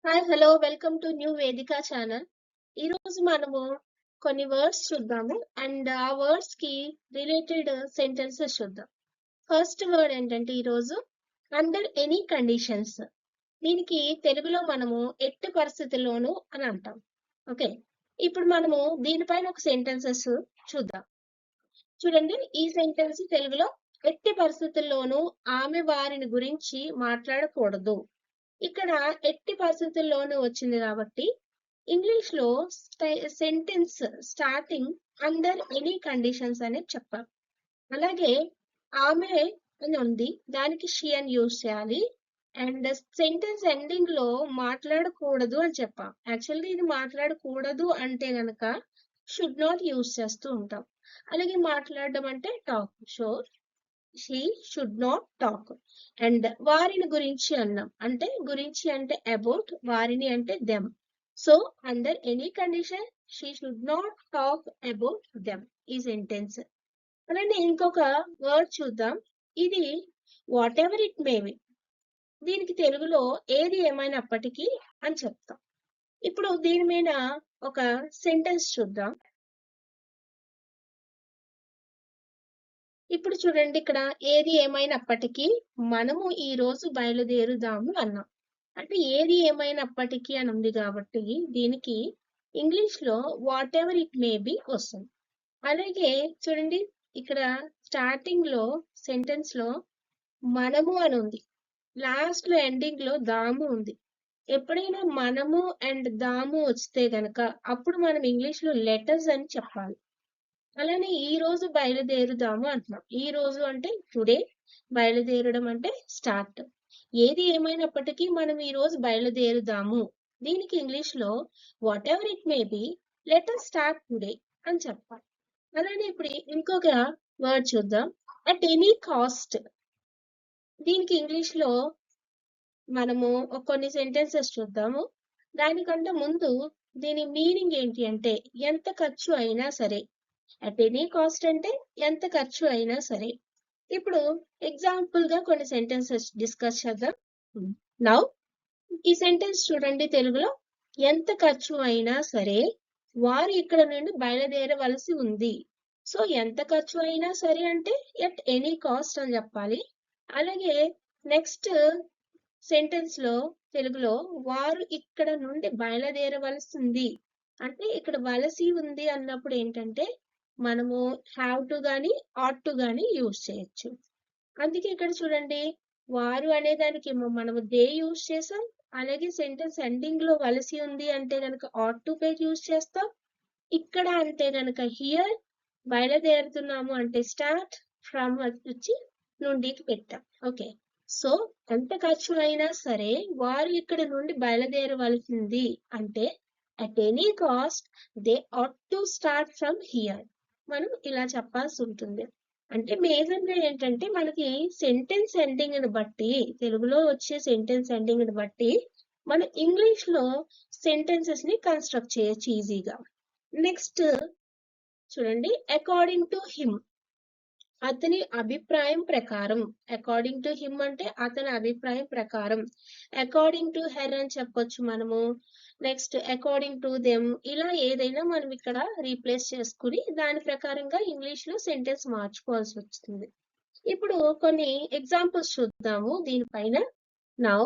Hi hello welcome to new వేదిక channel. ఈరోజు మనము కొన్ని వర్డ్స్ చూద్దాము అండ్ ఆ వర్డ్స్ కి రిలేటెడ్ సెంటెన్సెస్ చూద్దాం. ఫస్ట్ వర్డ్ ఏంటంటే ఈరోజు అండర్ ఎనీ కండిషన్స్. దీనికి తెలుగులో మనము ఎట్టి పరిస్థితుల్లోనూ అని అంటాం. ఓకే, ఇప్పుడు మనము దీనిపైన ఒక సెంటెన్సెస్ చూద్దాం. చూడండి, ఈ సెంటెన్స్ తెలుగులో ఎట్టి పరిస్థితుల్లోనూ ఆమె వారిని గురించి మాట్లాడకూడదు. ఇక్కడ ఎట్టి పరిస్థితుల్లోనూ వచ్చింది కాబట్టి ఇంగ్లీష్ లో sentence starting under any conditions అనేది చెప్పాలి. అలాగే ఆమె అని ఉంది, దానికి షీ అని యూజ్ చేయాలి. అండ్ సెంటెన్స్ ఎండింగ్ లో మాట్లాడకూడదు అని చెప్పాం. యాక్చువల్గా ఇది మాట్లాడకూడదు అంటే గనక షుడ్ నాట్ యూజ్ చేస్తూ ఉంటాం. అలాగే మాట్లాడడం అంటే talk. So she should not talk. And వారిని గురించి అన్నాం, అంటే గురించి అంటే అబౌట్, వారిని అంటే them. So under any condition she should not talk about them ఈ సెంటెన్స్. అలానే ఇంకొక వర్డ్ చూద్దాం. ఇది what ever it may be. దీనికి తెలుగులో ఏది ఏమైనప్పటికీ అని చెప్తాం. ఇప్పుడు దీని మీద ఒక సెంటెన్స్ చూద్దాం. ఇప్పుడు చూడండి, ఇక్కడ ఏది ఏమైనప్పటికీ మనము ఈ రోజు బయలుదేరుదాము అన్నాం. అంటే ఏది ఏమైనప్పటికీ అని ఉంది కాబట్టి దీనికి ఇంగ్లీష్ లో what ever it may be వస్తుంది. అలాగే చూడండి, ఇక్కడ స్టార్టింగ్ లో సెంటెన్స్ లో మనము అని ఉంది, లాస్ట్ లో ఎండింగ్ లో దాము ఉంది. ఎప్పుడైనా మనము అండ్ దాము వస్తే గనక అప్పుడు మనం ఇంగ్లీష్ లో లెటర్స్ అని చెప్పాలి. అలానే ఈ రోజు బయలుదేరుదాము అంటున్నాం. ఈ రోజు అంటే టుడే, బయలుదేరడం అంటే స్టార్ట్. ఏది ఏమైనప్పటికీ మనం ఈ రోజు బయలుదేరుదాము. దీనికి ఇంగ్లీష్ లో what ever it may be let us start today అని చెప్పాలి. అలానే ఇప్పుడు ఇంకొక వర్డ్ చూద్దాం, అట్ ఎనీ కాస్ట్. దీనికి ఇంగ్లీష్ లో మనము కొన్ని సెంటెన్సెస్ చూద్దాము. దానికంటే ముందు దీని మీనింగ్ ఏంటి అంటే ఎంత ఖర్చు అయినా సరే. అట్ ఎనీ కాస్ట్ అంటే ఎంత ఖర్చు అయినా సరే. ఇప్పుడు ఎగ్జాంపుల్ గా కొన్ని సెంటెన్సెస్ డిస్కస్ చేద్దాం. నౌ ఈ సెంటెన్స్ చూడండి, తెలుగులో ఎంత ఖర్చు అయినా సరే వారు ఇక్కడ నుండి బయలుదేరవలసి ఉంది. సో ఎంత ఖర్చు అయినా సరే అంటే ఎట్ ఎనీ కాస్ట్ అని చెప్పాలి. అలాగే నెక్స్ట్ సెంటెన్స్ లో తెలుగులో వారు ఇక్కడ నుండి బయలుదేరవలసింది అంటే ఇక్కడ వలసి ఉంది అన్నప్పుడు ఏంటంటే మనము హ్యావ్ టు గాని ఆట్ టు గాని యూజ్ చేయొచ్చు. అందుకే ఇక్కడ చూడండి, వారు అనే దానికి మనము దే యూజ్ చేసాం. అలాగే సెంటెన్స్ ఎండింగ్ లో వలసి ఉంది అంటే గనక ఆట్ టు పేజ్ యూజ్ చేస్తాం. ఇక్కడ అంటే గనక హియర్, బయలుదేరుతున్నాము అంటే స్టార్ట్, ఫ్రమ్ వచ్చి నుండికి పెట్టాం. ఓకే, సో ఎంత ఖర్చు అయినా సరే వారు ఇక్కడ నుండి బయలుదేరవలసింది అంటే at any cost they ought to start from here. మనం ఇలా చెప్పాల్సి ఉంటుంది. అంటే మేజర్ గా ఏంటంటే మనకి సెంటెన్స్ ఎండింగ్ ని బట్టి, తెలుగులో వచ్చే సెంటెన్స్ ఎండింగ్ ని బట్టి మనం ఇంగ్లీష్ లో సెంటెన్సెస్ ని కన్స్ట్రక్ట్ చేయొచ్చు ఈజీగా. నెక్స్ట్ చూడండి, అకార్డింగ్ టు హిమ్, అతని అభిప్రాయం ప్రకారం. అకార్డింగ్ టు హిమ్ అంటే అతని అభిప్రాయం ప్రకారం. అకార్డింగ్ టు హెర్ అని చెప్పొచ్చు మనము. నెక్స్ట్ అకార్డింగ్ టు దెమ్, ఇలా ఏదైనా మనం ఇక్కడ రీప్లేస్ చేసుకుని దాని ప్రకారంగా ఇంగ్లీష్ లో సెంటెన్స్ మార్చుకోవాల్సి వస్తుంది. ఇప్పుడు కొన్ని ఎగ్జాంపుల్స్ చూద్దాము దీనిపైన. నౌ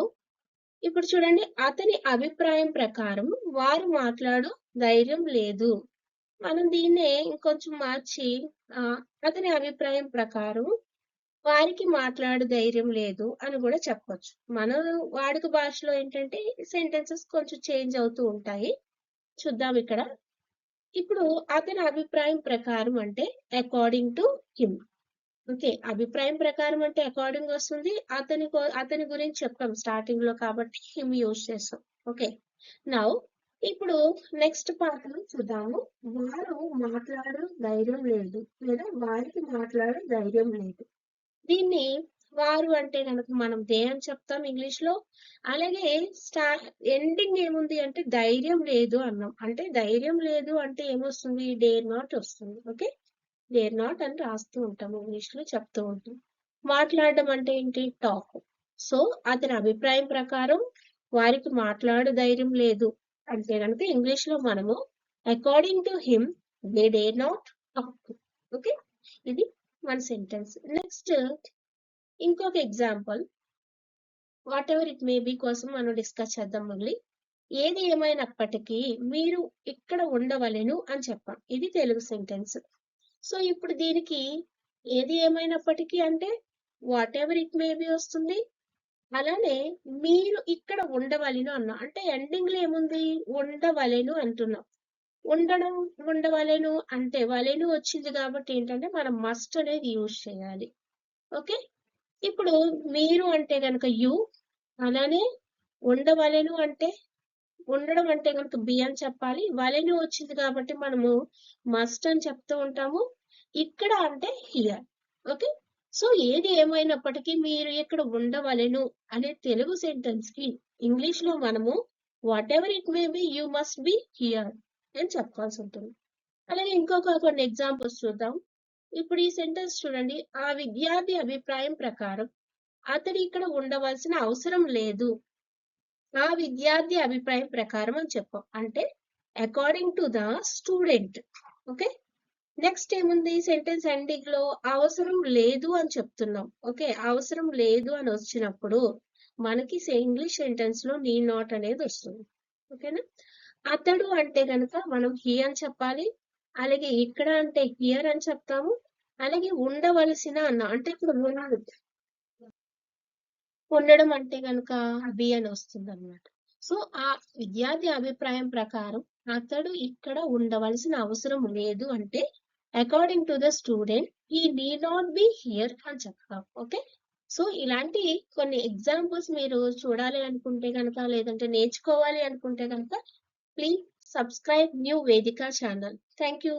ఇప్పుడు చూడండి, అతని అభిప్రాయం ప్రకారం వారు మాట్లాడు ధైర్యం లేదు. మనం దీన్నే ఇంకొంచెం మార్చి అతని అభిప్రాయం ప్రకారం వారికి మాట్లాడు ధైర్యం లేదు అని కూడా చెప్పొచ్చు. మన వాడుక భాషలో ఏంటంటే సెంటెన్సెస్ కొంచెం చేంజ్ అవుతూ ఉంటాయి. చూద్దాం ఇక్కడ. ఇప్పుడు అతని అభిప్రాయం ప్రకారం అంటే అకార్డింగ్ టు హిమ్. ఓకే, అభిప్రాయం ప్రకారం అంటే అకార్డింగ్ వస్తుంది. అతని గురించి చెప్పాం స్టార్టింగ్ లో కాబట్టి హిమ్ యూజ్ చేస్తాం. ఓకే, నౌ ఇప్పుడు నెక్స్ట్ పార్ట్ చూద్దాము. వారు మాట్లాడు ధైర్యం లేదు లేదా వారికి మాట్లాడు ధైర్యం లేదు. దీన్ని వారు అంటే కనుక మనం దే అని చెప్తాం ఇంగ్లీష్ లో. అలాగే ఎండింగ్ ఏముంది అంటే ధైర్యం లేదు అన్నాం. అంటే ధైర్యం లేదు అంటే ఏమొస్తుంది, డేర్ నాట్ వస్తుంది. ఓకే, డేర్ నాట్ అని రాస్తూ ఉంటాం ఇంగ్లీష్ లో, చెప్తూ ఉంటాం. మాట్లాడడం అంటే ఏంటి, టాక్. సో అతని అభిప్రాయం ప్రకారం వారికి మాట్లాడు ధైర్యం లేదు అంటే కనుక ఇంగ్లీష్ లో మనము according to him they day not talk. Okay, ఇది వన్ సెంటెన్స్. నెక్స్ట్ ఇంకొక example, what ever it may be కోసం మనం డిస్కస్ చేద్దాం మళ్ళీ. ఏది ఏమైనప్పటికీ మీరు ఇక్కడ ఉండవలెను అని చెప్పాం, ఇది తెలుగు సెంటెన్స్. సో ఇప్పుడు దీనికి ఏది ఏమైనప్పటికీ అంటే what ever it may be వస్తుంది. అలానే మీరు ఇక్కడ ఉండవలెను అన్నా అంటే ఎండింగ్ లో ఏముంది, ఉండవలెను అంటున్నాం. ఉండడం, ఉండవలెను అంటే వలెను వచ్చింది కాబట్టి ఏంటంటే మనం మస్ట్ అనేది యూజ్ చేయాలి. ఓకే, ఇప్పుడు మీరు అంటే కనుక యు, అలానే ఉండవలెను అంటే ఉండడం అంటే కనుక బి అని చెప్పాలి. వలెను వచ్చింది కాబట్టి మనము మస్ట్ అని చెప్తూ ఉంటాము. ఇక్కడ అంటే హియర్. ఓకే, సో ఏది ఏమైనప్పటికీ మీరు ఇక్కడ ఉండవలెను అనే తెలుగు సెంటెన్స్ కి ఇంగ్లీష్ లో మనము what ever it may be you must be here అని చెప్పాల్సి ఉంటుంది. అలాగే ఇంకొక కొన్ని ఎగ్జాంపుల్స్ చూద్దాం. ఇప్పుడు ఈ సెంటెన్స్ చూడండి, ఆ విద్యార్థి అభిప్రాయం ప్రకారం అతడు ఇక్కడ ఉండవలసిన అవసరం లేదు. ఆ విద్యార్థి అభిప్రాయం ప్రకారం అని చెప్పాం అంటే according to the student. Okay, next ఏముంది, సెంటెన్స్ ఎండింగ్ లో అవసరం లేదు అని చెప్తున్నాం. ఓకే, అవసరం లేదు అని వచ్చినప్పుడు మనకి ఇంగ్లీష్ సెంటెన్స్ లో నీ నాట్ అనేది వస్తుంది. ఓకేనా, అతడు అంటే కనుక మనం హీ అని చెప్పాలి. అలాగే ఇక్కడ అంటే హియర్ అని చెప్తాము. అలాగే ఉండవలసిన అన్న అంటే ఇప్పుడు ఉండడం అంటే కనుక బి అని వస్తుంది అనమాట. సో ఆ విద్యార్థి అభిప్రాయం ప్రకారం అతడు ఇక్కడ ఉండవలసిన అవసరం లేదు అంటే according to the student he need not be here అని చెప్తాం. ఓకే, సో ఇలాంటి కొన్ని ఎగ్జాంపుల్స్ మీరు చూడాలి అనుకుంటే కనుక, లేదంటే నేర్చుకోవాలి అనుకుంటే కనుక ప్లీజ్ సబ్స్క్రైబ్ న్యూ వేదిక ఛానల్. Thank you.